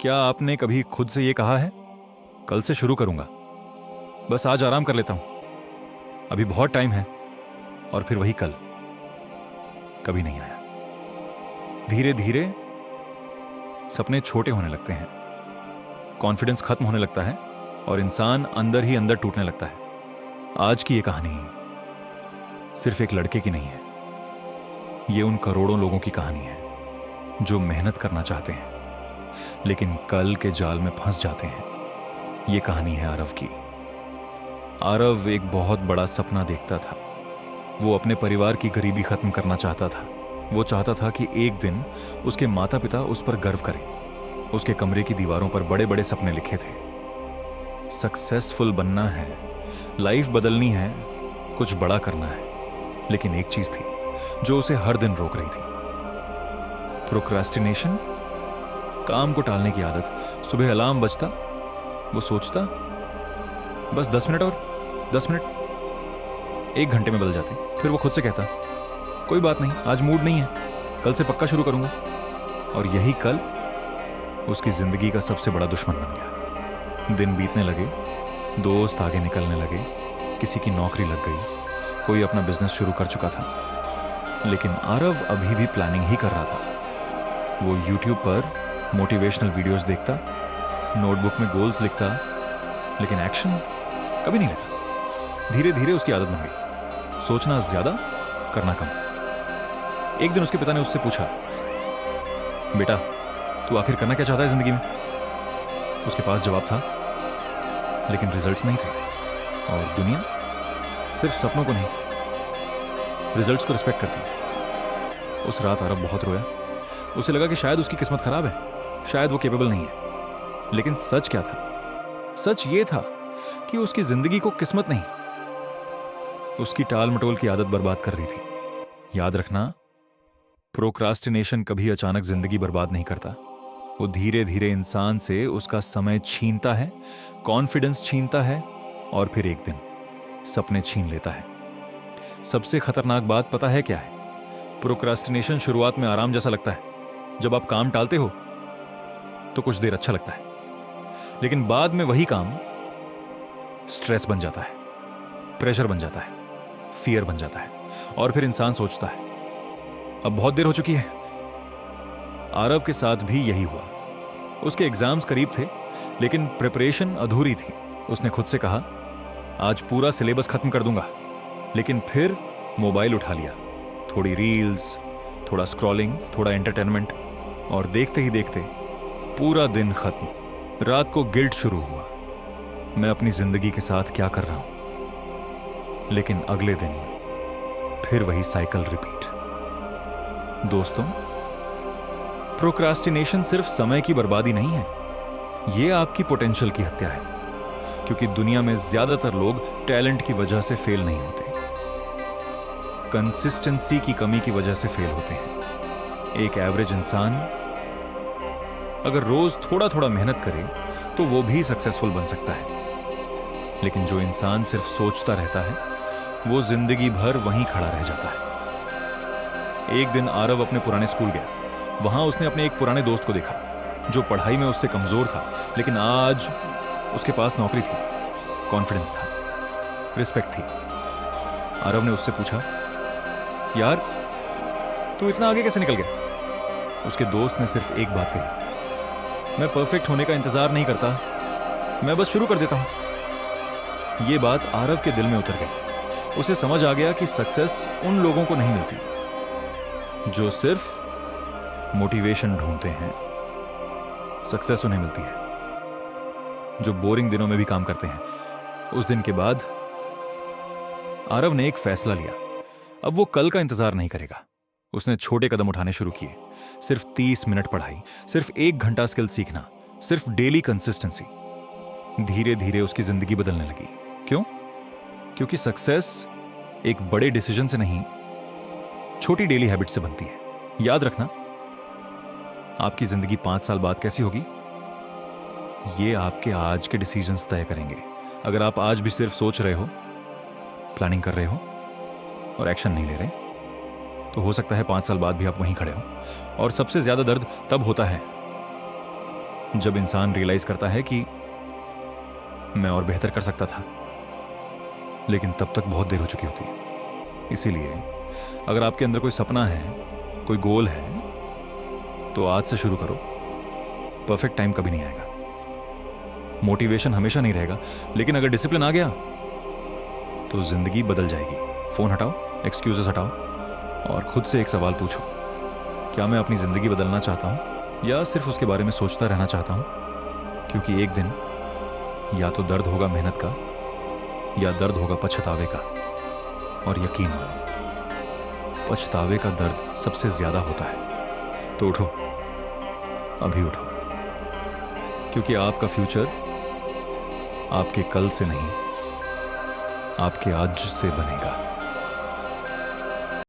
क्या आपने कभी खुद से ये कहा है, कल से शुरू करूंगा, बस आज आराम कर लेता हूं, अभी बहुत टाइम है, और फिर वही कल कभी नहीं आया। धीरे धीरे सपने छोटे होने लगते हैं, कॉन्फिडेंस खत्म होने लगता है और इंसान अंदर ही अंदर टूटने लगता है। आज की ये कहानी सिर्फ एक लड़के की नहीं है, ये उन करोड़ों लोगों की कहानी है जो मेहनत करना चाहते हैं लेकिन कल के जाल में फंस जाते हैं। ये कहानी है आरव की। आरव एक बहुत बड़ा सपना देखता था। वो अपने परिवार की गरीबी खत्म करना चाहता था। वो चाहता था कि एक दिन उसके माता पिता उस पर गर्व करें। उसके कमरे की दीवारों पर बड़े बड़े सपने लिखे थे। सक्सेसफुल बनना है, लाइफ बदलनी है, कुछ बड़ा करना है। लेकिन एक चीज थी जो उसे हर दिन रोक रही थी, प्रोक्रास्टिनेशन, काम को टालने की आदत। सुबह अलार्म बजता, वो सोचता बस 10 मिनट और 10 मिनट, 1 घंटे में बदल जाते। फिर वो खुद से कहता कोई बात नहीं, आज मूड नहीं है, कल से पक्का शुरू करूंगा। और यही कल उसकी जिंदगी का सबसे बड़ा दुश्मन बन गया। दिन बीतने लगे, दोस्त आगे निकलने लगे, किसी की नौकरी लग गई, कोई अपना बिजनेस शुरू कर चुका था। लेकिन आरव अभी भी प्लानिंग ही कर रहा था। वो YouTube पर मोटिवेशनल वीडियोस देखता, नोटबुक में गोल्स लिखता, लेकिन एक्शन कभी नहीं लेता। धीरे धीरे उसकी आदत बन गई, सोचना ज्यादा, करना कम। एक दिन उसके पिता ने उससे पूछा, बेटा तू आखिर करना क्या चाहता है जिंदगी में? उसके पास जवाब था, लेकिन रिजल्ट्स नहीं थे। और दुनिया सिर्फ सपनों को नहीं, रिजल्ट्स को रिस्पेक्ट करती है। उस रात आरव बहुत रोया। उसे लगा कि शायद उसकी किस्मत खराब है, शायद वो कैपेबल नहीं है। लेकिन सच क्या था? सच ये था कि उसकी जिंदगी को किस्मत नहीं, उसकी टाल मटोल की आदत बर्बाद कर रही थी। याद रखना, प्रोक्रास्टिनेशन कभी अचानक जिंदगी बर्बाद नहीं करता। वो धीरे धीरे इंसान से उसका समय छीनता है, कॉन्फिडेंस छीनता है, और फिर एक दिन सपने छीन लेता है। सबसे खतरनाक बात पता है क्या है? प्रोक्रास्टिनेशन शुरुआत में आराम जैसा लगता है। जब आप काम टालते हो तो कुछ देर अच्छा लगता है, लेकिन बाद में वही काम स्ट्रेस बन जाता है, प्रेशर बन जाता है, फियर बन जाता है, और फिर इंसान सोचता है अब बहुत देर हो चुकी है। आरव के साथ भी यही हुआ। उसके एग्जाम्स करीब थे, लेकिन प्रिपरेशन अधूरी थी। उसने खुद से कहा आज पूरा सिलेबस खत्म कर दूंगा, लेकिन फिर मोबाइल उठा लिया। थोड़ी रील्स, थोड़ा स्क्रॉलिंग, थोड़ा एंटरटेनमेंट, और देखते ही देखते पूरा दिन खत्म। रात को गिल्ट शुरू हुआ, मैं अपनी जिंदगी के साथ क्या कर रहा हूं। लेकिन अगले दिन फिर वही साइकिल रिपीट। दोस्तों, प्रोक्रास्टिनेशन सिर्फ समय की बर्बादी नहीं है, यह आपकी पोटेंशियल की हत्या है। क्योंकि दुनिया में ज्यादातर लोग टैलेंट की वजह से फेल नहीं होते, कंसिस्टेंसी की कमी की वजह से फेल होते हैं। एक एवरेज इंसान अगर रोज थोड़ा थोड़ा मेहनत करे तो वो भी सक्सेसफुल बन सकता है। लेकिन जो इंसान सिर्फ सोचता रहता है, वो जिंदगी भर वहीं खड़ा रह जाता है। एक दिन आरव अपने पुराने स्कूल गया। वहां उसने अपने एक पुराने दोस्त को देखा जो पढ़ाई में उससे कमजोर था, लेकिन आज उसके पास नौकरी थी, कॉन्फिडेंस था, रिस्पेक्ट थी। आरव ने उससे पूछा, यार तू इतना आगे कैसे निकल गया? उसके दोस्त ने सिर्फ एक बात कही, मैं परफेक्ट होने का इंतजार नहीं करता, मैं बस शुरू कर देता हूं। यह बात आरव के दिल में उतर गई। उसे समझ आ गया कि सक्सेस उन लोगों को नहीं मिलती जो सिर्फ मोटिवेशन ढूंढते हैं। सक्सेस उन्हें मिलती है जो बोरिंग दिनों में भी काम करते हैं। उस दिन के बाद आरव ने एक फैसला लिया, अब वो कल का इंतजार नहीं करेगा। उसने छोटे कदम उठाने शुरू किए। सिर्फ 30 मिनट पढ़ाई, सिर्फ 1 घंटा स्किल सीखना, सिर्फ डेली कंसिस्टेंसी। धीरे धीरे उसकी जिंदगी बदलने लगी। क्यों? क्योंकि सक्सेस एक बड़े डिसीजन से नहीं, छोटी डेली हैबिट से बनती है। याद रखना, आपकी जिंदगी 5 साल बाद कैसी होगी, ये आपके आज के डिसीजंस तय करेंगे। अगर आप आज भी सिर्फ सोच रहे हो, प्लानिंग कर रहे हो और एक्शन नहीं ले रहे, तो हो सकता है 5 साल बाद भी आप वहीं खड़े हो। और सबसे ज्यादा दर्द तब होता है जब इंसान रियलाइज करता है कि मैं और बेहतर कर सकता था, लेकिन तब तक बहुत देर हो चुकी होती है। इसीलिए अगर आपके अंदर कोई सपना है, कोई गोल है, तो आज से शुरू करो। परफेक्ट टाइम कभी नहीं आएगा, मोटिवेशन हमेशा नहीं रहेगा, लेकिन अगर डिसिप्लिन आ गया तो जिंदगी बदल जाएगी। फोन हटाओ, एक्सक्यूजेस हटाओ और खुद से एक सवाल पूछो, क्या मैं अपनी जिंदगी बदलना चाहता हूं या सिर्फ उसके बारे में सोचता रहना चाहता हूं? क्योंकि एक दिन या तो दर्द होगा मेहनत का या दर्द होगा पछतावे का। और यकीन मानो, पछतावे का दर्द सबसे ज्यादा होता है। तो उठो, अभी उठो, क्योंकि आपका फ्यूचर आपके कल से नहीं, आपके आज से बनेगा।